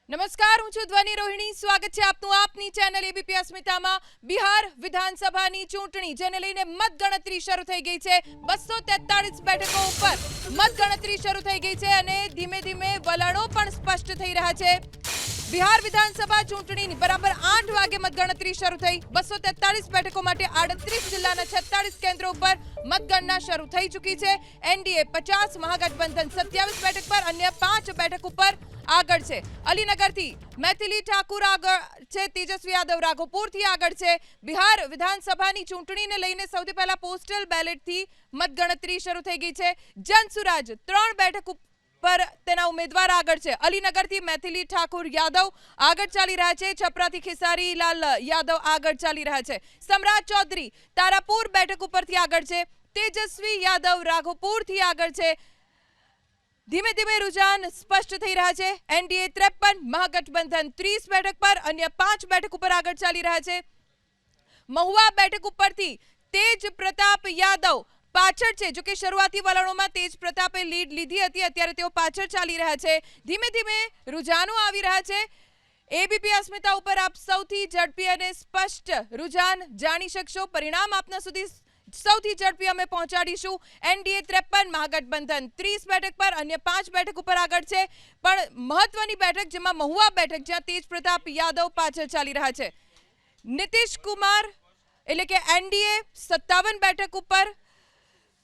નમસ્કાર, હું છું ધ્વની રોહિણી. સ્વાગત છે આપનું આપની ચેનલ એબીપી અસ્મિતામાં. બિહાર વિધાનસભાની ચૂંટણી જેને લઈને મતગણતરી શરૂ થઈ ગઈ છે. 243 બેઠકો ઉપર મતગણતરી શરૂ થઈ ગઈ છે અને ધીમે ધીમે વલણો પણ સ્પષ્ટ થઈ રહ્યા છે. બિહાર વિધાનસભા ચૂંટણીની બરાબર 8 વાગે મતગણતરી શરૂ થઈ. 243 બેઠકો માટે 38 જિલ્લાના 46 કેન્દ્રો ઉપર મતગણના શરૂ થઈ ચૂકી છે. એનડીએ 50, મહાગઠબંધન 27 બેઠક પર, અન્ય 5 બેઠક ઉપર આગળ છે. અલીનગરથી મૈથિલી ઠાકુર આગળ છે, તેજસ્વી યાદવ રાઘોપુરથી આગળ છે. બિહાર વિધાનસભાની ચૂંટણીને લઈને સૌથી પહેલા પોસ્ટલ બેલેટથી મતગણતરી શરૂ થઈ ગઈ છે. જનસુરાજ 3 બેઠક પર તેના ઉમેદવાર આગળ છે. અલીનગરથી મૈથિલી ઠાકુર યાદવ આગળ ચાલી રહ્યા છે. છપરાથી ખેસારી લાલ યાદવ આગળ ચાલી રહ્યા છે. સમ્રાટ ચૌધરી તારાપુર બેઠક ઉપરથી આગળ છે. તેજસ્વી યાદવ રાઘોપુરથી આગળ છે. ધીમે ધીમે રુઝાન સ્પષ્ટ થઈ રહ્યા છે. એનડીએ 53, મહાગઠબંધન 30 બેઠક પર, અન્ય 5 બેઠક ઉપર આગળ ચાલી રહ્યા છે. મહુવા બેઠક ઉપરથી તેજ પ્રતાપ યાદવ પાછળ છે. જો કે શરૂઆતી વલણોમાં તેજ પ્રતાપે લીડ લીધી હતી, અત્યારે તેઓ પાછળ ચાલી રહ્યા છે. ધીમે ધીમે રુઝાનો આવી રહ્યા છે. એબીપી અસ્મિતા ઉપર આપ સૌથી ઝડપી અને સ્પષ્ટ રુઝાન જાણી શકશો. પરિણામ આપના સુધી સૌથી ઝડપી અમે પહોંચાડીશું. એનડીએ 53, મહાગઠબંધન 30 બેઠક પર, અન્ય 5 બેઠક ઉપર આગળ છે. પણ મહત્વની બેઠક જેમાં મહુવા બેઠક, જ્યાં તેજ પ્રતાપ યાદવ પાછળ ચાલી રહ્યા છે. નીતિશ કુમાર એટલે કે એનડીએ 57 બેઠક ઉપર,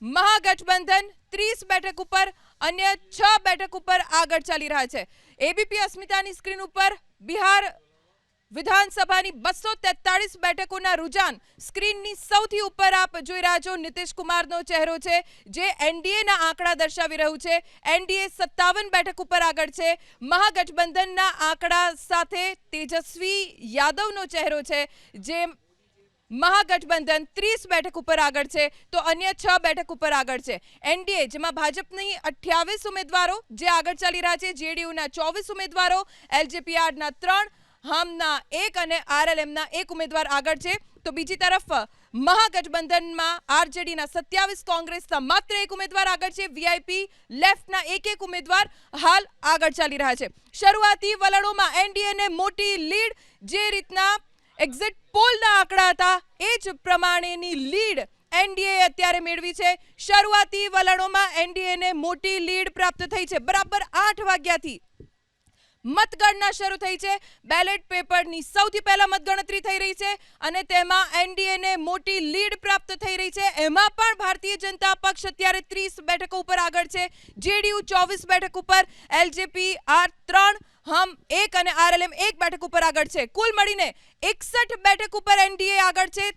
મહાગઠબંધન 30 બેઠક ઉપર, અન્ય 6 બેઠક ઉપર આગળ ચાલી રહ્યા છે. એબીપી અસ્મિતાની સ્ક્રીન ઉપર બિહાર વિધાનસભાની 243 બેઠકોના રુઝાન સ્ક્રીનની સૌથી ઉપર આપ જોઈ રહ્યા છો. નીતિશ કુમારનો ચહેરો છે જે એનડીએના આંકડા દર્શાવી રહ્યું છે. એનડીએ 57 બેઠક ઉપર આગળ છે. મહાગઠબંધનના આંકડા સાથે તેજસ્વી યાદવનો ચહેરો છે જે મહાગઠબંધન 30 બેઠક ઉપર આગળ છે, તો અન્ય 6 બેઠક ઉપર આગળ છે. એનડીએ જેમાં ભાજપની 28 ઉમેદવારો જે આગળ ચાલી રહ્યા છે, જેડીયુના 24 ઉમેદવારો, એલજેપીઆરના 3, હમના 1 અને આરએલએમના 1 ઉમેદવાર આગળ છે. તો બીજી તરફ મહાગઠબંધનમાં આરજેડીના 27, કોંગ્રેસના માત્ર 1 ઉમેદવાર આગળ છે. વીઆઈપી લેફ્ટના 1 ઉમેદવાર હાલ આગળ ચાલી રહ્યા છે. શરૂઆતી વલણોમાં એનડીએને મોટી લીડ, જે રીતના એક્ઝિટ પોલના આંકડા હતા એ જ પ્રમાણેની લીડ એનડીએ અત્યારે મેળવી છે. શરૂઆતી વલણોમાં એનડીએને મોટી લીડ પ્રાપ્ત થઈ છે. બરાબર 8 વાગ્યાથી મતગણના શરૂ થઈ છે. બેલેટ પેપરની સૌથી પહેલા મતગણતરી થઈ રહી છે અને તેમાં એનડીએને મોટી લીડ પ્રાપ્ત થઈ રહી છે. એમાં પણ ભારતીય જનતા પક્ષ અત્યારે 30 બેઠકો ઉપર આગળ છે. જેડીયુ 24 બેઠક ઉપર, એલજેપી આર 3, હમ 1 અને આરએલએમ 1 બેઠક ઉપર આગળ છે. કુલ મળીને 61 બેઠક ઉપર એનડીએ આગળ છે.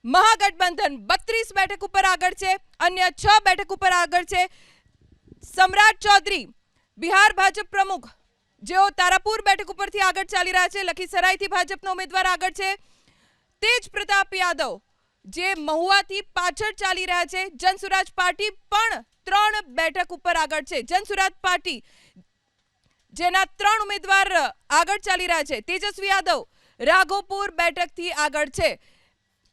મહાગઠબંધન 32 બેઠક ઉપર આગળ છે, અન્ય 6 બેઠક ઉપર આગળ છે. સમ્રાટ ચૌધરી બિહાર ભાજપ પ્રમુખ, જેઓ તારાપુર બેઠક ઉપરથી આગળ ચાલી રહ્યા છે. લખીસરાયથી ભાજપનો ઉમેદવાર આગળ છે. તેજ પ્રતાપ યાદવ જે મહુવાથી પાછળ ચાલી રહ્યા છે. જનસુરાજ પાર્ટી પણ 3 બેઠક ઉપર આગળ છે. જનસુરાજ પાર્ટી જેના 3 ઉમેદવાર આગળ ચાલી રહ્યા છે. તેજસ્વી યાદવ રાઘોપુર બેઠકથી આગળ છે.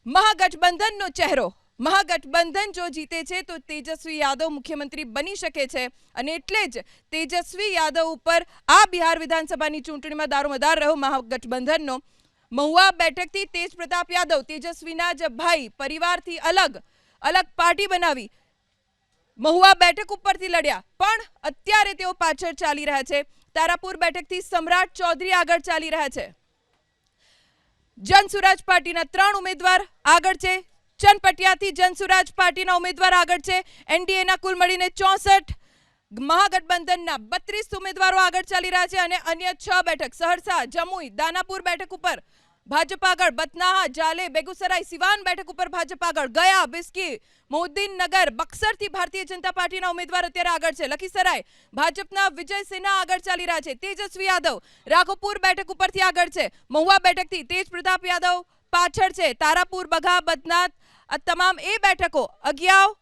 મહાગઠબંધનનો ચહેરો, મહાગઠબંધન જો જીતે છે તો તેજસ્વી યાદવ મુખ્યમંત્રી બની શકે છે અને એટલે જ તેજસ્વી યાદવ ઉપર આ બિહાર વિધાનસભાની ચૂંટણીમાં દારોમદાર રહ્યો મહાગઠબંધનનો. મહુવા બેઠકથી તેજ પ્રતાપ યાદવ, તેજસ્વીના જ ભાઈ, પરિવારથી અલગ પાર્ટી બનાવી મહુવા બેઠક ઉપરથી લડ્યા, પણ અત્યારે તેઓ પાછળ ચાલી રહ્યા છે. તારાપુર બેઠકથી સમ્રાટ ચૌધરી આગળ ચાલી રહ્યા છે. જનસુરાજ પાર્ટીના 3 ઉમેદવાર આગળ છે. ચનપટિયાથી જનસુરાજ પાર્ટીના ઉમેદવાર આગળ છે. એનડીએના કુલ મળીને 64, મહાગઠબંધનના 32 ઉમેદવારો આગળ ચાલી રહ્યા છે અને અન્ય 6 બેઠક સહરસા, જમુઈ, દાનાપુર બેઠક ઉપર ભાજપ આગળ, બતનાહા, જાલે, બેગુસરાય, સિવાન બેઠક ઉપર ભાજપ આગળ, ગયા, બિસ્કી, મોહદ્દીનનગર, બક્સરથી ભારતીય જનતા પાર્ટીના ઉમેદવાર અત્યારે આગળ છે. લખીસરાય ભાજપના વિજય સિન્હા આગળ ચાલી રહ્યા છે. તેજસ્વી યાદવ રાઘોપુર બેઠક ઉપરથી આગળ છે. મહુવા બેઠકથી તેજ પ્રતાપ યાદવ પાછળ છે. તારાપુર, બઘા, બદનાથ આ તમામ એ બેઠકો, અગિયાવ,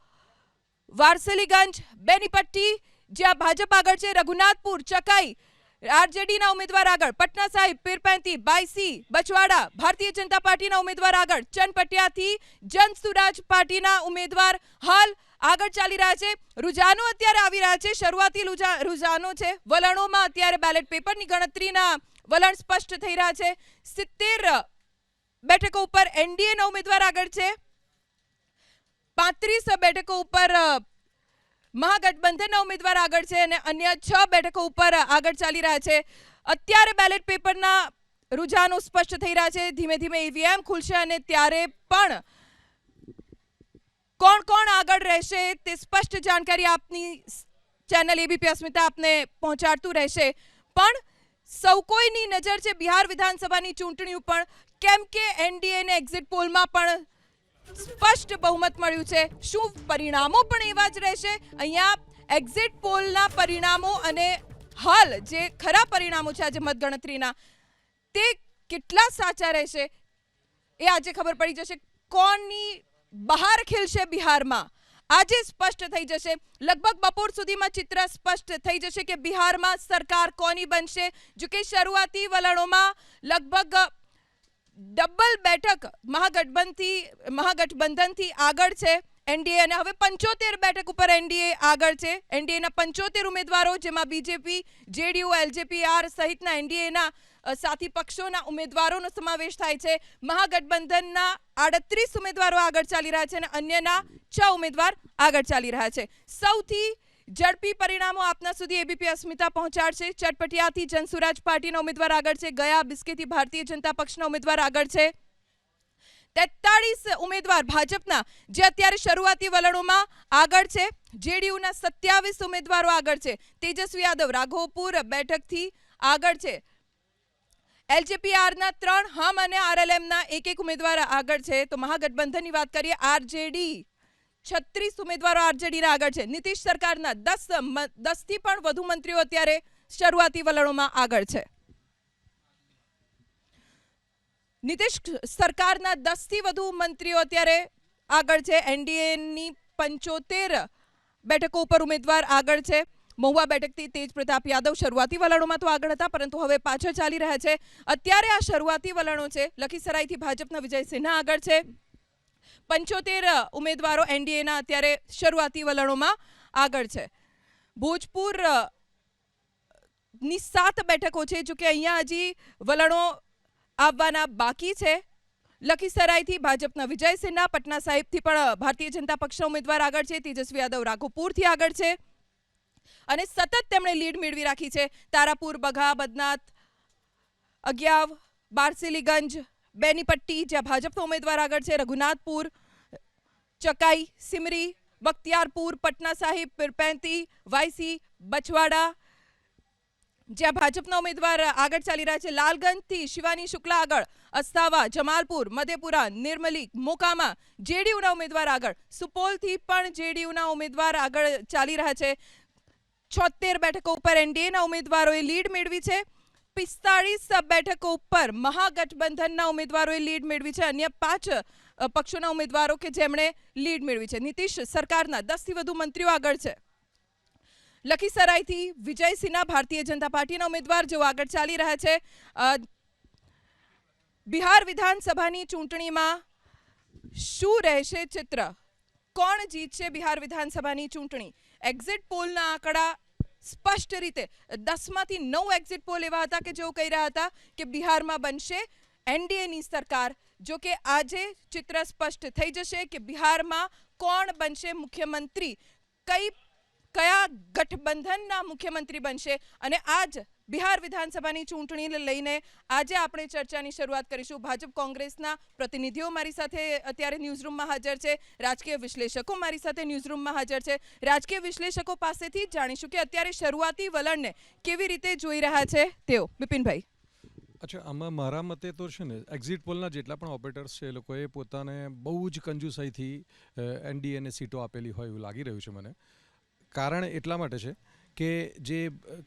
વારસલીગંજ, બેનીપટ્ટી જ્યાં ભાજપ આગળ છે. રઘુનાથપુર, ચકાઈ આરજેડીના ઉમેદવાર આગળ. પટના સાહિબ, પીરપૈંતી, બાયસી, બછવાડા ભારતીય જનતા પાર્ટીના ઉમેદવાર આગળ. ચનપટિયાથી જનસુરાજ પાર્ટીના ઉમેદવાર હાલ આગળ ચાલી રહ્યા છે. રૂઝાનો અત્યારે આવી રહ્યા છે. શરૂઆતી રૂઝાનો છે. વલણોમાં અત્યારે બેલેટ પેપરની ગણતરીના વલણ સ્પષ્ટ થઈ રહ્યા છે. 70 બેઠકો ઉપર એનડીએના ઉમેદવાર આગળ છે. 35 બેઠકો ઉપર મહાગઠબંધનના ઉમેદવાર આગળ છે અને અન્ય 6 બેઠકો ઉપર આગળ ચાલી રહ્યા છે. અત્યારે બેલેટ પેપરના રૂઝાનો સ્પષ્ટ થઈ રહ્યા છે. ધીમે ધીમે ઈવીએમ ખુલશે અને ત્યારે પણ કોણ કોણ આગળ રહેશે તે સ્પષ્ટ જાણકારી આપની ચેનલ એબીપી અસ્મિતા આપને પહોંચાડતું રહેશે. પણ સૌ કોઈની નજર છે બિહાર વિધાનસભાની ચૂંટણી ઉપર, કેમ કે એનડીએને એક્ઝિટ પોલમાં પણ સ્પષ્ટ બહુમત મળ્યું છે. શું પરિણામો પણ એવા જ રહેશે? અહીંયા એક્ઝિટ પોલના પરિણામો અને હાલ જે ખરા પરિણામો છે આજે મતગણતરીના તે કેટલા સાચા રહેશે એ આજે ખબર પડી જશે. કોની બહાર ખીલશે બિહારમાં આજે સ્પષ્ટ થઈ જશે. લગભગ બપોર સુધીમાં ચિત્ર સ્પષ્ટ થઈ જશે કે બિહારમાં સરકાર કોની બનશે. જો કે શરૂઆતી વલણોમાં લગભગ ડબલ બેઠક મહાગઠબંધનથી આગળ છે એનડીએ અને હવે 75 બેઠક ઉપર એનડીએ આગળ છે. એનડીએના 75 ઉમેદવારો, જેમાં બીજેપી, જેડીયુ, એલજેપી-આર સહિતના એનડીએના સાથી પક્ષોના ઉમેદવારોનો સમાવેશ થાય છે. મહાગઠબંધનના 38 ઉમેદવારો આગળ ચાલી રહ્યા છે અને અન્યના 6 ઉમેદવાર આગળ ચાલી રહ્યા છે. સૌથી ઝડપી પરિણામો આપના સુધી એબીપી અસ્મિતા પહોંચાડશે. ચટપટિયાથી જનસુરાજ પાર્ટીના ઉમેદવાર આગળ છે. ગયા બિસ્કેથી ભારતીય જનતા પક્ષના ઉમેદવાર આગળ છે. 43 ઉમેદવાર ભાજપના જે અત્યારે શરૂઆતી વલણોમાં આગળ છે. જેડીયુના 27 ઉમેદવારો આગળ છે. તેજસ્વી યાદવ રાઘોપુર બેઠકથી આગળ છે. એલજેપી-આરના 3, હમ અને આરએલએમના 1 ઉમેદવાર આગળ છે. તો મહાગઠબંધનની વાત કરીએ, આરજેડી 36 ઉમેદવારો આરજેડીના આગળ છે. નીતિશ સરકારના 10થી પણ વધુ મંત્રીઓ અત્યારે શરૂઆતી વલણોમાં આગળ છે. નીતિશ સરકારના 10થી વધુ મંત્રીઓ અત્યારે આગળ છે. એનડીએની 75 બેઠકો ઉપર ઉમેદવાર આગળ છે. મહુવા બેઠકથી તેજ પ્રતાપ યાદવ શરૂઆતી વલણોમાં તો આગળ હતા, પરંતુ હવે પાછળ ચાલી રહ્યા છે. અત્યારે આ શરૂઆતી વલણો છે. લખીસરાયથી ભાજપના વિજય સિન્હા આગળ છે. 75 ઉમેદવારો એનડીએના અત્યારે શરૂઆતી વલણોમાં આગળ છે. ભોજપુરની 7 બેઠકો છે. જો કે અહીંયા હજી વલણો આવવાના બાકી છે. લખીસરાયથી ભાજપના વિજય સિન્હા, પટના સાહિબથી પણ ભારતીય જનતા પક્ષના ઉમેદવાર આગળ છે. તેજસ્વી યાદવ રાઘોપુરથી આગળ છે અને સતત તેમણે લીડ મેળવી રાખી છે. તારાપુર, બઘા, બદનાથ, અગિયાવ, બારસીલીગંજ, બેનીપટ્ટી જ્યાં ભાજપનો ઉમેદવાર આગળ છે. રઘુનાથપુર, ચકાઈ, સિમરી, બખ્તિયારપુર, પટના સાહિબ, પીરપૈંતી, વાયસી, બછવાડા જ્યાં ભાજપના ઉમેદવાર આગળ ચાલી રહ્યા છે. લાલગંજથી શિવાની શુક્લા આગળ. અસ્તાવા, જમાલપુર, મધેપુરા, નિર્મલી, મોકામા જેડીયુના ઉમેદવાર આગળ. સુપોલથી પણ જેડીયુના ઉમેદવાર આગળ ચાલી રહ્યા છે. 76 બેઠકો ઉપર એનડીએના ઉમેદવારોએ લીડ મેળવી છે. 45 બેઠકો ઉપર મહાગઠબંધનના ઉમેદવારોએ લીડ મેળવી છે. અન્ય 5 પક્ષોના ઉમેદવારો કે જેમણે લીડ મેળવી છે. નીતિશ સરકારના 10થી વધુ મંત્રીઓ આગળ છે. લખીસરાયથી વિજય સિન્હા ભારતીય જનતા પાર્ટીના ઉમેદવાર જેઓ આગળ ચાલી રહ્યા છે. બિહાર વિધાનસભાની ચૂંટણીમાં શું રહેશે ચિત્ર? કોણ જીતશે બિહાર વિધાનસભાની ચૂંટણી? એક્ઝિટ પોલના આંકડા સ્પષ્ટ રીતે 10માંથી 9 એક્ઝિટ પોલ એવા હતા કે જેઓ કહી રહ્યા હતા કે બિહારમાં બનશે એનડીએની સરકાર. જો કે આજે ચિત્ર સ્પષ્ટ થઈ જશે કે બિહારમાં કોણ બનશે મુખ્યમંત્રી, કયા ગઠબંધનના મુખ્યમંત્રી બનશે. અને આજ બિહાર વિધાનસભાની ચૂંટણીને લઈને આજે આપણે ચર્ચાની શરૂઆત કરીશું. ભાજપ કોંગ્રેસના પ્રતિનિધિઓ મારી સાથે અત્યારે ન્યૂઝરૂમમાં હાજર છે. રાજકીય વિશ્લેષકો મારી સાથે ન્યૂઝરૂમમાં હાજર છે. રાજકીય વિશ્લેષકો પાસેથી જ જાણીશું કે અત્યારે શરૂઆતી વલણને કેવી રીતે જોઈ રહ્યા છે તેઓ. બિપિનભાઈ. અચ્છા, આમાં મારા મતે તો છે ને એક્ઝિટ પોલના જેટલા પણ ઓપરેટર્સ છે એ લોકોએ પોતાને બહુ જ કંજુસાઈથી એનડીએને સીટો આપેલી હોય એવું લાગી રહ્યું છે મને. કારણ એટલા માટે છે કે જે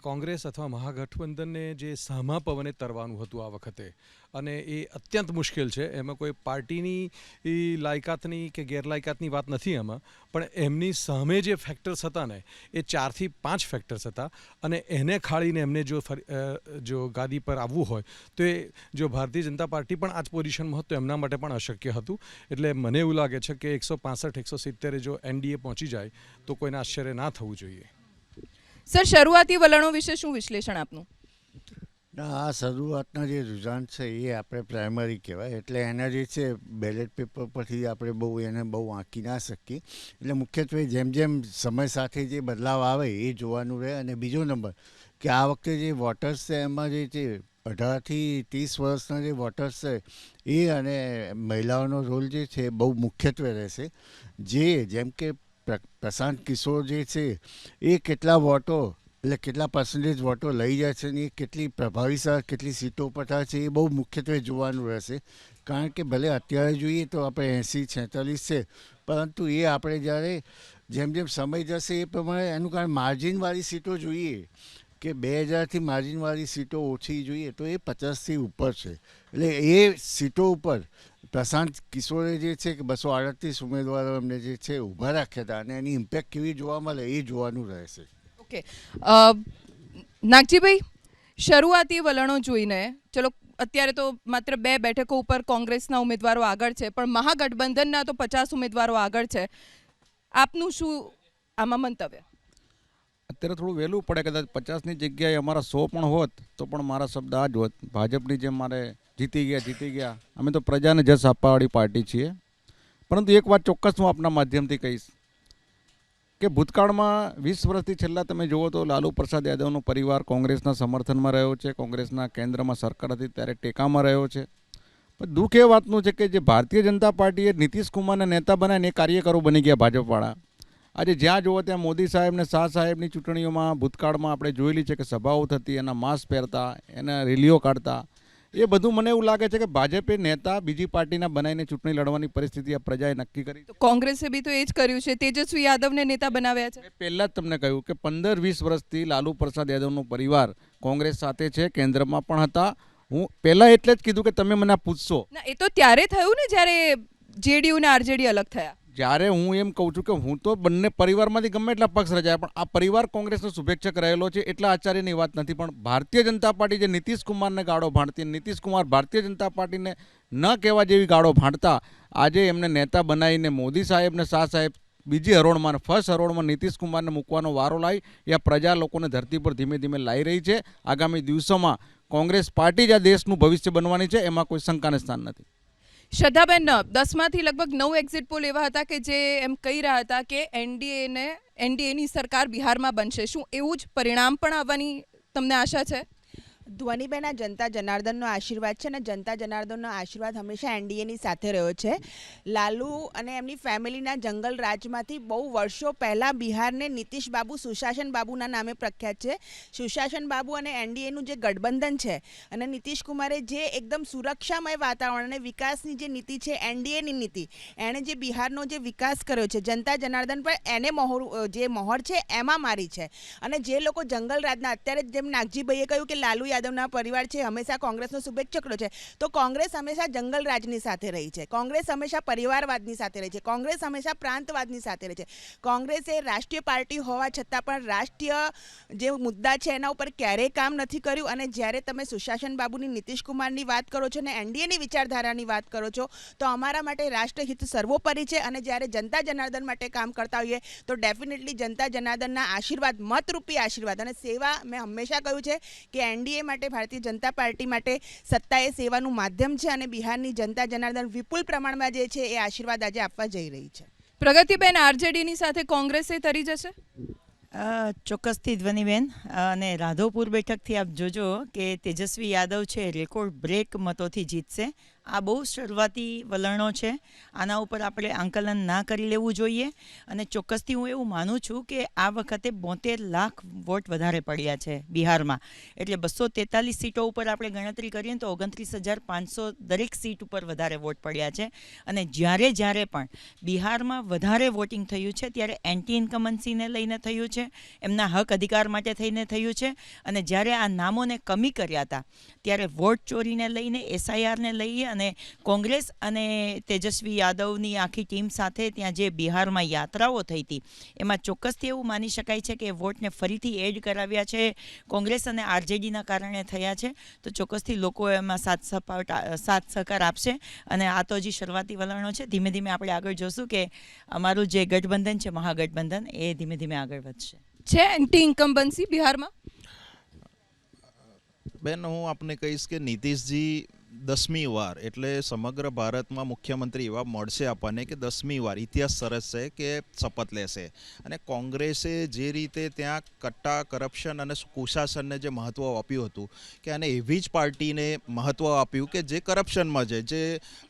કોંગ્રેસ અથવા મહાગઠબંધનને જે સામા પવને તરવાનું હતું આ વખતે, અને એ અત્યંત મુશ્કેલ છે. એમાં કોઈ પાર્ટીની લાયકાતની કે ગેરલાયકાતની વાત નથી એમાં, પણ એમની સામે જે ફેક્ટર્સ હતા ને એ 4 થી 5 ફેક્ટર્સ હતા, અને એને ખાળીને એમને જો ગાદી પર આવવું હોય તો એ જો ભારતીય જનતા પાર્ટી પણ આ જ પોઝિશનમાં હોત તો એમના માટે પણ અશક્ય હતું. એટલે મને એવું લાગે છે કે 165-170 જો એનડીએ પહોંચી જાય તો કોઈને આશ્ચર્ય ના થવું જોઈએ. સર, શરૂઆતી વલણો વિશે શું વિશ્લેષણ આપનું? આ શરૂઆતના જે રુઝાન છે એ આપણે પ્રાઇમરી કહેવાય, એટલે એના જે છે બેલેટ પેપર પરથી આપણે એને બહુ આંકી ના શકીએ. એટલે મુખ્યત્વે જેમ જેમ સમય સાથે જે બદલાવ આવે એ જોવાનું રહે. અને બીજો નંબર કે આ વખતે જે વોટર્સ છે એમાં જે છે 18 થી 30 વર્ષના જે વોટર્સ છે એ અને મહિલાઓનો રોલ જે છે બહુ મુખ્યત્વે રહેશે. જેમ કે પ્રશાંત કિશોર જે છે એ કેટલા વોટો એટલે કેટલા પર્સન્ટેજ વોટો લઈ જાય છે ને એ કેટલી પ્રભાવી કેટલી સીટો પર થાય છે એ બહુ મુખ્યત્વે જોવાનું રહેશે. કારણ કે ભલે અત્યારે જોઈએ તો આપણે 80-46 છે, પરંતુ એ આપણે જ્યારે જેમ જેમ સમય જશે એ પ્રમાણે એનું કારણ માર્જિનવાળી સીટો જોઈએ કે 2000થી માર્જિનવાળી સીટો ઓછી જોઈએ તો એ 50થી ઉપર છે. એટલે એ સીટો ઉપર પ્રશાંત કિશોરે જે છે કે 238 ઉમેદવારો એમને જે છે ઊભા રાખ્યા હતા, અને એની ઇમ્પેક્ટ કેવી જોવા મળે એ જોવાનું રહેશે. ઓકે, નાગજીભાઈ, શરૂઆતી વલણો જોઈને ચલો અત્યારે તો માત્ર 2 બેઠકો ઉપર કોંગ્રેસના ઉમેદવારો આગળ છે, પણ મહાગઠબંધનના તો 50 ઉમેદવારો આગળ છે. આપનું શું આમાં મંતવ્ય? અત્યારે થોડું વહેલું પડે, કદાચ 50ની જગ્યાએ અમારા 100 પણ હોત તો પણ મારા શબ્દ આ જ હોત, ભાજપની જેમ મારે જીતી ગયા. અમે તો પ્રજાને જશ આપવાવાળી પાર્ટી છીએ. પરંતુ એક વાત ચોક્કસ હું આપના માધ્યમથી કહીશ કે ભૂતકાળમાં 20 વર્ષથી છેલ્લા તમે જુઓ તો લાલુ પ્રસાદ યાદવનો પરિવાર કોંગ્રેસના સમર્થનમાં રહ્યો છે, કોંગ્રેસના કેન્દ્રમાં સરકાર હતી ત્યારે ટેકામાં રહ્યો છે. પણ દુઃખ એ વાતનું છે કે જે ભારતીય જનતા પાર્ટીએ નીતિશ કુમારને નેતા બનાવીને એ કાર્યકરો બની ગયા ભાજપવાળા. આજે જ્યાં જુઓ ત્યાં મોદી સાહેબ ને શાહ સાહેબની ચૂંટણીઓમાં ભૂતકાળમાં આપણે જોયેલી છે કે સભાઓ થતી, એના માસ્ક પહેરતા, એના રેલીઓ કાઢતા. એ બધું મને એવું લાગે છે કે ભાજપે નેતા બીજી પાર્ટીના બનાવીને ચૂંટણી લડવાની પરિસ્થિતિ આ પ્રજાએ નક્કી કરી. કોંગ્રેસે બી તો એ જ કર્યું છે, તેજસ્વી યાદવને નેતા બનાવ્યા છે. પહેલા જ તમને કહ્યું કે 15-20 વર્ષથી લાલુ પ્રસાદ યાદવનો પરિવાર કોંગ્રેસ સાથે છે, કેન્દ્રમાં પણ હતા. હું પહેલા એટલે જ કીધું કે તમે મને પૂછશો. ના, એ તો ત્યારે થયું ને જ્યારે જેડીયુ ને આરજેડી અલગ થયા. જ્યારે હું એમ કહું છું કે હું તો બંને પરિવારમાંથી ગમે એટલા પક્ષ રચાય, પણ આ પરિવાર કોંગ્રેસનો શુભેચ્છક રહેલો છે એટલા આચાર્યની વાત નથી. પણ ભારતીય જનતા પાર્ટી જે નીતિશ કુમારને ગાળો ભાંડતી, નીતિશ કુમાર ભારતીય જનતા પાર્ટીને ન કહેવા જેવી ગાળો ભાંડતા, આજે એમને નેતા બનાવીને મોદી સાહેબ ને શાહ સાહેબ બીજી હરોળમાં, ફર્સ્ટ હરોળમાં નીતિશ કુમારને મૂકવાનો વારો લાવી એ પ્રજા લોકોને ધરતી પર ધીમે ધીમે લાવી રહી છે. આગામી દિવસોમાં કોંગ્રેસ પાર્ટી જ આ દેશનું ભવિષ્ય બનવાની છે, એમાં કોઈ શંકાને સ્થાન નથી. શ્રદ્ધાબેન, 10માંથી લગભગ 9 એક્ઝિટ પોલ એવા હતા કે જે એમ કહી રહ્યા હતા કે એનડીએની સરકાર બિહારમાં બનશે. શું એવું જ પરિણામ પણ આવવાની તમને આશા છે? ધ્વનિબેન, આ જનતા જનાર્દનનો આશીર્વાદ છે, અને જનતા જનાર્દનનો આશીર્વાદ હંમેશા એનડીએની સાથે રહ્યો છે. લાલુ અને એમની ફેમિલીના જંગલ રાજમાંથી બહુ વર્ષો પહેલાં બિહારને નીતિશ બાબુ, સુશાસન બાબુના નામે પ્રખ્યાત છે. સુશાસન બાબુ અને એનડીએનું જે ગઠબંધન છે, અને નીતિશ કુમારે જે એકદમ સુરક્ષામય વાતાવરણ અને વિકાસની જે નીતિ છે, એનડીએની નીતિ, એણે જે બિહારનો જે વિકાસ કર્યો છે, જનતા જનાર્દન પર એને મોહર છે એમાં મારી છે. અને જે લોકો જંગલ રાજના, અત્યારે જેમ નાગજીભાઈએ કહ્યું કે લાલુ યાદવના પરિવાર છે હંમેશા કોંગ્રેસનો શુભેચ્છક છે, તો કોંગ્રેસ હંમેશા જંગલ રાજની સાથે રહી છે. કોંગ્રેસ હંમેશા પરિવારવાદની સાથે રહી છે. કોંગ્રેસ હંમેશા પ્રાંતવાદની સાથે રહી છે. કોંગ્રેસ એ રાષ્ટ્રીય પાર્ટી હોવા છતાં પણ રાષ્ટ્રીય જે મુદ્દા છે એના ઉપર ક્યારેય કામ નથી કર્યું. અને જ્યારે તમે સુશાસન બાબુની, નીતિશ કુમારની વાત કરો છો અને એનડીએની વિચારધારાની વાત કરો છો, તો અમારા માટે રાષ્ટ્રહિત સર્વોપરી છે. અને જ્યારે જનતા જનાર્દન માટે કામ કરતા હોઈએ તો ડેફિનેટલી જનતા જનાર્દનના આશીર્વાદ, મતરૂપી આશીર્વાદ અને સેવા, મેં હંમેશા કહ્યું છે કે એનડીએ માટે, ભારતીય જનતા પાર્ટી માટે સત્તા એ સેવાનું માધ્યમ છે, અને બિહારની જનતા જનાર્દન વિપુલ પ્રમાણમાં જે છે એ આશીર્વાદ આજે આપવા જઈ રહી છે. પ્રગતિબેન, આરજેડીની સાથે કોંગ્રેસે તરી જશે? ચોક્કસથી ધ્વનિબેન, અને રાધોપુર બેઠકથી આપ જોજો કે તેજસ્વી યાદવ છે રેકોર્ડ બ્રેક મતોથી જીતશે. આ બહુ શરૂઆતી વલણો છે. આના ઉપર આપણે આંકલન ના કરી લેવું જોઈએ અને ચોક્કસથી હું એવું માનું છું કે આ વખતે 72 લાખ વોટ વધારે પડ્યા છે બિહારમાં. એટલે 243 સીટો ઉપર આપણે ગણતરી કરીએ તો 29,500 દરેક સીટ ઉપર વધારે વોટ પડ્યા છે. અને જ્યારે પણ બિહારમાં વધારે વોટિંગ થયું છે ત્યારે એન્ટી ઇન્કમન્સીને લઈને થયું છે, એમના હક અધિકાર માટે થઈને થયું છે. અને જ્યારે આ નામોને કમી કર્યા હતા ત્યારે વોટ ચોરીને લઈને SIRને લઈએ અને કોંગ્રેસ અને તેજસ્વી યાદવની આખી ટીમ સાથે ત્યાં જે બિહારમાં યાત્રાઓ થઈ હતી એમાં ચોક્કસથી એવું માની શકાય છે કે વોટને ફરીથી એડ કરાવ્યા છે કોંગ્રેસ અને RJDના કારણે થયા છે. તો ચોક્કસથી લોકો એમાં સાથ સહકાર આપશે. અને આ તો હજી શરૂઆતી વલણો છે. ધીમે ધીમે આપણે આગળ જોશું કે અમારું જે ગઠબંધન છે મહાગઠબંધન એ ધીમે ધીમે આગળ વધશે. છે એન્ટી ઇન્કમ્બન્સી બિહારમાં? બેન, હું આપને કહીશ કે નીતિશજી 10મી વાર એટલે સમગ્ર ભારતમાં મુખ્યમંત્રી એવા મળશે આપણને કે 10મી વાર ઇતિહાસ સરસ છે કે શપથ લેશે. અને કોંગ્રેસે જે રીતે ત્યાં કટ્ટા કરપ્શન અને કુશાસનને જે મહત્ત્વ આપ્યું હતું કે અને એવી જ પાર્ટીને મહત્ત્વ આપ્યું કે જે કરપ્શનમાં છે, જે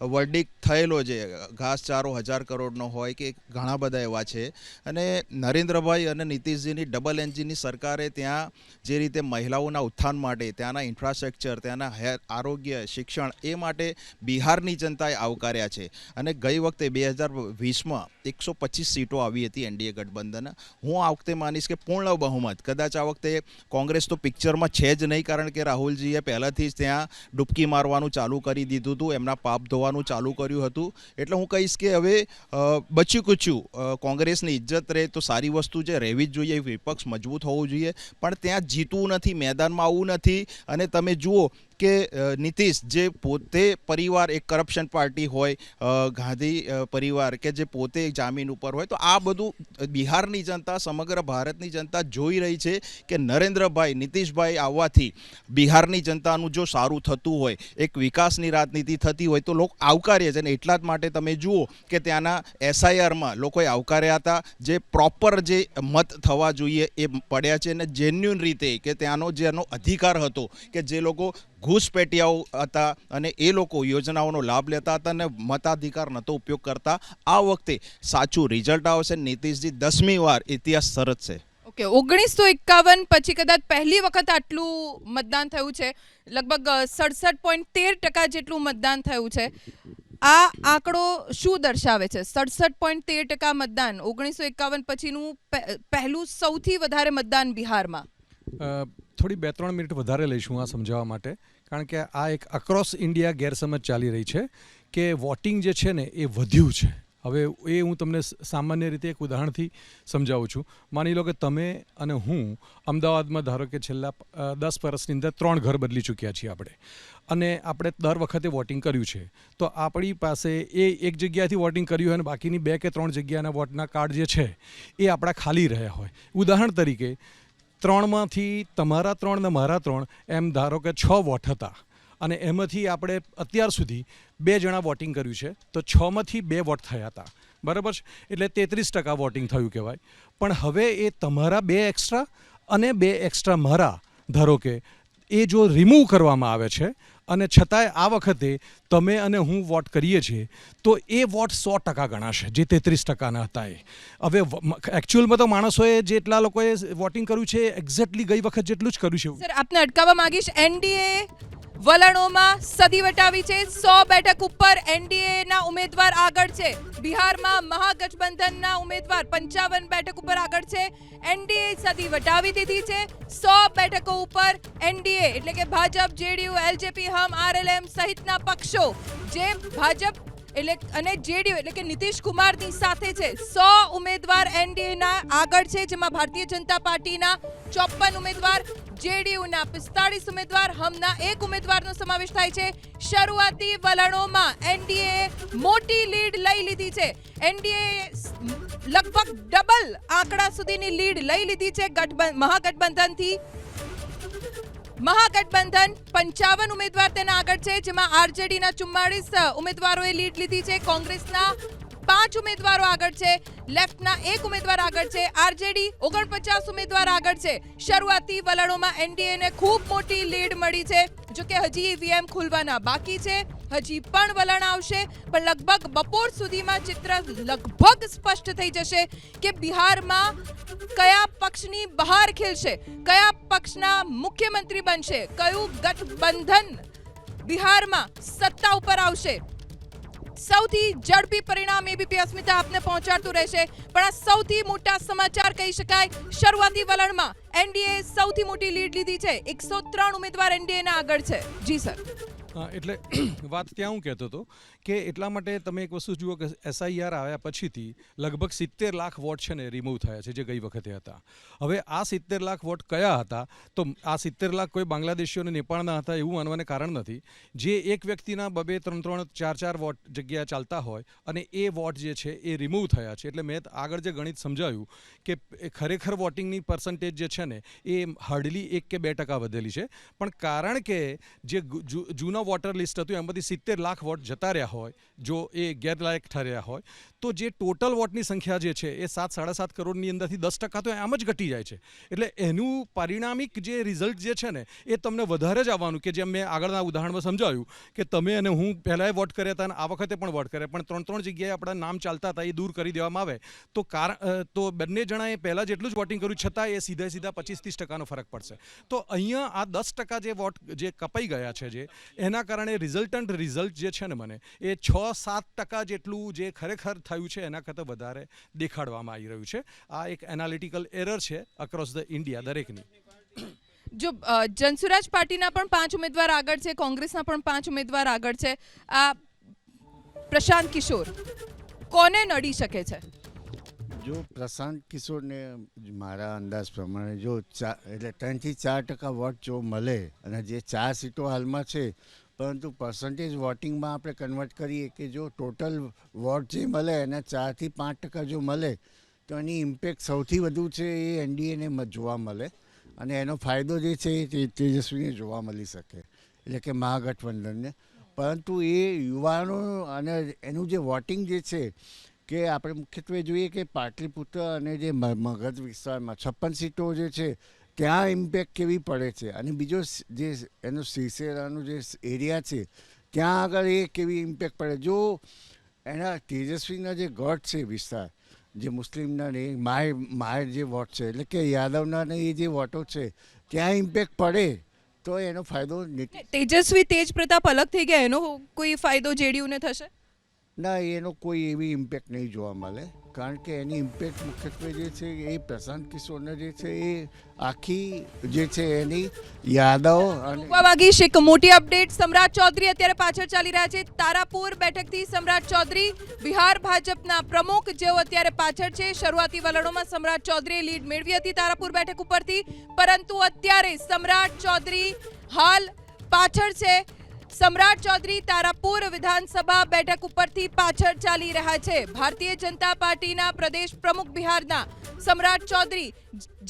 વર્ડિક્ટ થયેલો છે, ઘાસચારો 1000 કરોડનો હોય કે ઘણા બધા એવા છે. અને નરેન્દ્રભાઈ અને નીતિશજીની ડબલ એન્જિનની સરકારે ત્યાં જે રીતે મહિલાઓના ઉત્થાન માટે ત્યાંના ઇન્ફ્રાસ્ટ્રક્ચર, ત્યાંના આરોગ્ય, શિક્ષણ એ માટે બિહારની જનતાએ આવકાર્યા છે. અને ગઈ વખતે 2020માં 125 સીટો આવી હતી એનડીએ ગઠબંધન. હું આ વખતે માનીશ કે પૂર્ણ બહુમત. કદાચ આ વખતે કોંગ્રેસ તો પિક્ચરમાં છે જ નહીં, કારણ કે રાહુલજીએ પહેલાંથી જ ત્યાં ડૂબકી મારવાનું ચાલુ કરી દીધું હતું, એમના પાપ ધોવાનું ચાલુ કર્યું હતું. એટલે હું કહીશ કે હવે બચ્યું કૂચ્યું કોંગ્રેસની ઇજ્જત રહે તો સારી વસ્તુ છે, રહેવી જ જોઈએ. વિપક્ષ મજબૂત હોવું જોઈએ, પણ ત્યાં જીતવું નથી, મેદાનમાં આવવું નથી. અને તમે જુઓ કે નીતિશ જે પોતે પરિવાર એક કરપ્શન પાર્ટી હોય, ગાંધી પરિવાર કે જે પોતે જામીન ઉપર હોય, તો આ બધું બિહારની જનતા, સમગ્ર ભારતની જનતા જોઈ રહી છે કે નરેન્દ્રભાઈ, નીતિશભાઈ આવવાથી બિહારની જનતાનું જો સારું થતું હોય, એક વિકાસની રાજનીતિ થતી હોય તો લોકો આવકારે છે. અને એટલા જ માટે તમે જુઓ કે ત્યાંના SIRમાં લોકોએ આવકાર્યા હતા. જે પ્રોપર જે મત થવા જોઈએ એ પડ્યા છે. અને જેન્યુઅન રીતે કે ત્યાંનો જેનો અધિકાર હતો કે જે લોકો ઘૂસપેટિયાઓ હતા અને એ લોકો યોજનાઓનો લાભ લેતા હતા અને મતાધિકાર નહોતો ઉપયોગ કરતા, આ વખતે સાચું રિઝલ્ટ આવશે. નીતિશજી 10મી વાર ઇતિહાસ સરસ છે. ઓકે, 1951 પછી કદાચ પહેલી વખત આટલું મતદાન થયું છે. લગભગ 67.13% જેટલું મતદાન થયું છે. આ આંકડો શું દર્શાવે છે? 67.13% મતદાન 1951 પછીનું પહેલું સૌથી વધારે મતદાન બિહારમાં. થોડી 2-3 મિનિટ વધારે લઈશું આ સમજાવવા માટે, કારણ કે આ એક અક્રોસ ઇન્ડિયા ગેરસમજ ચાલી રહી છે કે વોટિંગ જે છે ને એ વધ્યું છે. હવે એ હું તમને સામાન્ય રીતે એક ઉદાહરણથી સમજાવું છું. માની લો કે તમે અને હું અમદાવાદમાં ધારો કે છેલ્લા 10 વર્ષની અંદર 3 ઘર બદલી ચૂક્યા છીએ આપણે, અને આપણે દર વખતે વોટિંગ કર્યું છે. તો આપણી પાસે એ એક જગ્યાએથી વોટિંગ કર્યું હોય અને બાકીની 2 કે 3 જગ્યાના વોટના કાર્ડ જે છે એ આપણા ખાલી રહ્યા હોય. ઉદાહરણ તરીકે 3માંથી તમારા 3 ને મારા 3 એમ ધારો કે 6 વોટ હતા, અને એમાંથી આપણે અત્યાર સુધી 2 જણા વોટિંગ કર્યું છે, તો 6માંથી 2 વોટ થયા હતા, બરાબર છે? એટલે 33% વોટિંગ થયું કહેવાય. પણ હવે એ તમારા 2 એક્સ્ટ્રા અને 2 એક્સ્ટ્રા મારા, ધારો કે એ જો રિમૂવ કરવામાં આવે છે અને છતાંય આ વખતે તમે અને હું વોટ કરીએ છીએ તો એ વોટ 100% ગણાશે, જે 33%ના હતા એ. હવે એકચ્યુઅલમાં તો માણસોએ જેટલા લોકોએ વોટિંગ કર્યું છે એક્ઝેક્ટલી ગઈ વખત જેટલું જ કર્યું છે. સર, આપને અટકાવવા માંગીશ. એનડીએ વલણોમાં સદી વટાવી છે. 100 બેઠક ઉપર એનડીએના ઉમેદવાર આગળ છે. બિહારમાં મહાગઠબંધનના ઉમેદવાર 55 બેઠક ઉપર આગળ છે. એનડીએ સદી વટાવી દીધી છે. 100 બેઠકો ઉપર એનડીએ એટલે કે ભાજપ, JDU, LJP, હમ, RLM સહિતના પક્ષો જે ભાજપ અને JDU એટલે કે નીતિશ કુમારની સાથે છે, 100 ઉમેદવાર એનડીએના આગળ છે, જેમાં ભારતીય જનતા પાર્ટીના 54 ઉમેદવાર, JDUના 45 ઉમેદવાર, હમના 1 ઉમેદવારનો સમાવેશ થાય છે. શરૂઆતી વલણોમાં એનડીએ મોટી લીડ લઈ લીધી છે. એનડીએ લગભગ ડબલ આંકડા સુધીની લીડ લઈ લીધી છે મહાગઠબંધનથી. મહાગઠબંધન 55 ઉમેદવાર તેના આગળ છે, જેમાં RJDના 44 ઉમેદવારોએ લીડ લીધી છે. કોંગ્રેસના 5 ઉમેદવારો આગળ છે, લેફ્ટના 1 ઉમેદવાર આગળ છે, આરજેડી 49 ઉમેદવાર આગળ છે. શરૂઆતી વલણોમાં એનડીએને ખૂબ મોટી લીડ મળી છે. જો કે હજી ઈવીએમ ખુલવાના બાકી છે, હજી પણ વલણ આવશે, પણ લગભગ બપોર સુધીમાં ચિત્ર લગભગ સ્પષ્ટ થઈ જશે કે બિહારમાં કયા પક્ષની બહાર ખીલશે, કયા પક્ષના મુખ્યમંત્રી બનશે, કયું ગઠબંધન બિહારમાં સત્તા ઉપર આવશે. સૌથી ઝડપી પરિણામ એબીપી અસ્મિતા આપને પહોંચાડતું રહેશે. પણ આ સૌથી મોટા સમાચાર કહી શકાય. શરૂઆતી વલણમાં એનડીએ સૌથી મોટી લીડ લીધી છે. 103 ઉમેદવાર એનડીએના આગળ છે. જી સર. એટલે વાત ત્યાં હું કહેતો હતો કે એટલા માટે તમે એક વસ્તુ જુઓ કે એસઆઈઆર આવ્યા પછીથી લગભગ 70 લાખ વોટ છે ને રિમૂવ થયા છે, જે ગઈ વખતે હતા. હવે આ 70 લાખ વોટ કયા હતા? તો આ 70 લાખ કોઈ બાંગ્લાદેશીઓ અને નેપાળના હતા એવું માનવાને કારણ નથી. જે એક વ્યક્તિના 2-2, 3-3, 4-4 વોટ જગ્યા ચાલતા હોય અને એ વોટ જે છે એ રિમૂવ થયા છે. એટલે મેં આગળ જે ગણિત સમજાવ્યું કે ખરેખર વોટિંગની પર્સન્ટેજ જે છે ને એ હાર્ડલી 1 કે 2% વધેલી છે. પણ કારણ કે જે જૂના વોટર લિસ્ટ હતું એમાંથી 70 લાખ વોટ જતા રહ્યા હોય, જો એ ગેરલાયક ઠર્યા હોય, તો જે ટોટલ વોટની સંખ્યા જે છે એ 7-7.5 કરોડની અંદરથી 10% તો આમ જ ઘટી જાય છે. એટલે એનું પરિણામિક જે રિઝલ્ટ જે છે ને એ તમને વધારે જ આવવાનું, કે જેમ મેં આગળના ઉદાહરણમાં સમજાવ્યું કે તમે અને હું પહેલાંય વોટ કર્યા હતા અને આ વખતે પણ વોટ કર્યા, પણ 3-3 જગ્યાએ આપણા નામ ચાલતા હતા, એ દૂર કરી દેવામાં આવે તો બંને જણાએ પહેલાં જેટલું જ વોટિંગ કર્યું છતાં એ સીધા 25-30% ફરક પડશે. તો અહીંયા આ 10% જે વોટ જે કપાઈ ગયા છે, જે એના કારણે રિઝલ્ટન્ટ રિઝલ્ટ જે છે ને મને એ 6-7% જેટલું જે ખરેખર થયું છે એના કરતાં વધારે દેખાડવામાં આવી રહ્યું છે. આ એક એનાલિટિકલ એરર છે અક્રોસ ધ ઇન્ડિયા દરેકની. જો જનસુરાજ પાર્ટીના પણ 5 ઉમેદવાર આગળ છે, કોંગ્રેસના પણ 5 ઉમેદવાર આગળ છે. આ પ્રશાંત કિશોર કોને નડી શકે છે? જો પ્રશાંત કિશોરને મારા અંદાજ પ્રમાણે જો એટલે 3-4% વોટ જો મળે અને જે 4 સીટો હાલમાં છે, પરંતુ પર્સન્ટેજ વોટિંગમાં આપણે કન્વર્ટ કરીએ કે જો ટોટલ વોટ જે મળે એના 4-5% જો મળે તો એની ઇમ્પેક્ટ સૌથી વધુ છે એ એનડીએને જોવા મળે અને એનો ફાયદો જે છે એ તેજસ્વીને જોવા મળી શકે, એટલે કે મહાગઠબંધનને. પરંતુ એ યુવાનો અને એનું જે વોટિંગ જે છે કે આપણે મુખ્યત્વે જોઈએ કે પાટલીપુત્ર અને જે મગધ વિસ્તારમાં 56 સીટો જે છે ત્યાં ઇમ્પેક્ટ કેવી પડે છે, અને બીજો જે એનો સિરસેરાનો જે એરિયા છે ત્યાં આગળ એ કેવી ઇમ્પેક્ટ પડે. જો એના તેજસ્વીના જે ગઢ છે વિસ્તાર, જે મુસ્લિમના ને માય જે વોટ છે, એટલે કે યાદવના ને એ જે વોટો છે ત્યાં ઇમ્પેક્ટ પડે તો એનો ફાયદો તેજસ્વી તેજ પ્રતાપ અલગ થઈ ગયા, એનો કોઈ ફાયદો જેડીયુને થશે? ના, એનો કોઈ એવી ઇમ્પેક્ટ નહીં જોવા મળે, કારણ કે એની ઇમ્પેક્ટ મુખ્યત્વે જે છે એ પ્રશાંત કિશોરને જે છે એ આખી જે છે એની યાદવ અને વાગીશ. એક મોટી અપડેટ, સમ્રાટ ચૌધરી અત્યારે પાછળ ચાલી રહ્યા છે. તારાપુર બેઠકથી સમ્રાટ ચૌધરી બિહાર ભાજપના પ્રમુખ, જેઓ અત્યારે પાછળ છે. શરૂઆતી વલણોમાં સમ્રાટ ચૌધરીએ લીડ મેળવી હતી તારાપુર બેઠક ઉપરથી, પરંતુ અત્યારે સમ્રાટ ચૌધરી હાલ પાછળ છે. સમ્રાટ ચૌધરી તારાપુર વિધાનસભા બેઠક ઉપરથી પાછળ ચાલી રહ્યા છે. ભારતીય જનતા પાર્ટીના પ્રદેશ પ્રમુખ બિહારના સમ્રાટ ચૌધરી,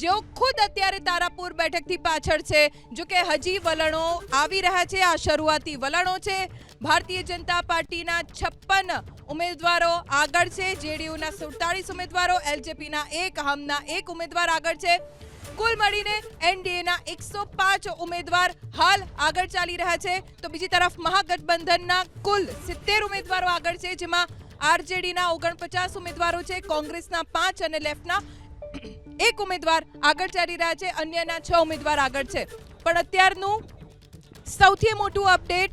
જેઓ ખુદ અત્યારે તારાપુર બેઠકથી પાછળ છે. જો કે હજી વલણો આવી રહ્યા છે, આ શરૂઆતી વલણો છે. ભારતીય જનતા પાર્ટીના 56 ઉમેદવારો આગળ છે, જેડીયુના 47 ઉમેદવારો, એલજેપીના 1, હમના 1 ઉમેદવાર આગળ છે. કુલ મળીને એનડીએના 105 ઉમેદવાર હાલ આગળ ચાલી રહ્યા છે. તો બીજી તરફ મહાગઠબંધનના કુલ 70 ઉમેદવારો આગળ છે, જેમાં આરજેડીના 49 ઉમેદવારો છે, કોંગ્રેસના 5 અને લેફ્ટના 1 ઉમેદવાર આગળ ચાલી રહ્યા છે. અન્યના 6 ઉમેદવાર આગળ છે. પણ અત્યારનું સૌથી મોટું અપડેટ,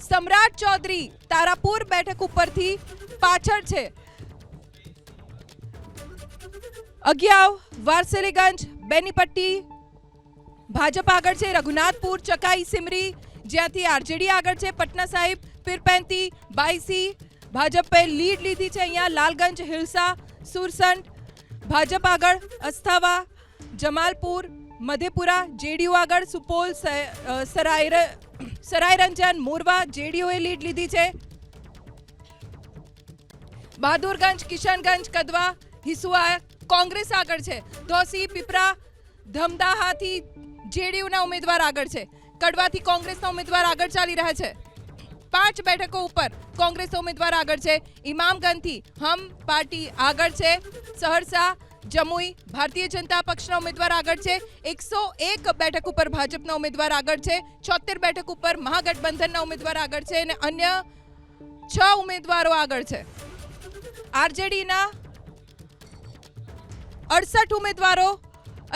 સમ્રાટ ચૌધરી તારાપુર બેઠક ઉપરથી પાછળ છે. અગિયાવ, વારસલીગંજ, બેનીપટ્ટી ભાજપ આગળ છે. રઘુનાથપુર, ચકાઈ, સિમરી જ્યાંથી આરજેડી આગળ છે. પટના સાહિબ, પીરપેંતી, બાયસી ભાજપે લીડ લીધી છે. અહીંયા લાલગંજ, હિલસા, સુરસંડ ભાજપ આગળ. અસ્થાવા, જમાલપુર, મધેપુરા જેડીયુ આગળ. સુપોલ, સરાયરંજન, મોરવા જેડીયુએ લીડ લીધી છે. બહાદુરગંજ, કિશનગંજ, કદવા, હિસુઆ કોંગ્રેસ આગળ છે. ધોસી, પીપરા, ધમદાહાથી જેડીયુના ઉમેદવાર આગળ છે. કડવાથી કોંગ્રેસના ઉમેદવાર આગળ ચાલી રહ્યા છે. 5 બેઠકો ઉપર કોંગ્રેસ ઉમેદવાર આગળ છે. ઇમામગંજથી હમ પાર્ટી આગળ છે. સહરસા, જમુઈ ભારતીય જનતા પક્ષના ઉમેદવાર આગળ છે. 101 બેઠક ઉપર ભાજપના ઉમેદવાર આગળ છે. 76 બેઠક ઉપર મહાગઠબંધનના ઉમેદવાર આગળ છે અને અન્ય 6 ઉમેદવારો આગળ છે. આરજેડીના 68 ઉમેદવારો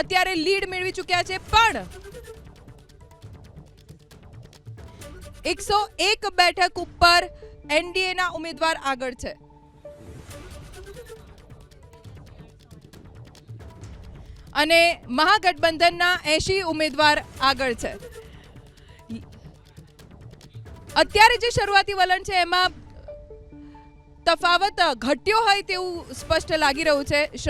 અત્યારે લીડ મેળવી ચૂક્યા છે, પણ 101 બેઠક ઉપર એનડીએના ઉમેદવાર આગળ છે. અને મહાગઠબંધનના 80 ઉમેદવાર આગળ છે. અત્યારે જે શરૂઆતી વલણ છે એમાં તફાવત ઘટ્યો હોય તેવું સ્પષ્ટ લાગી રહ્યું છે.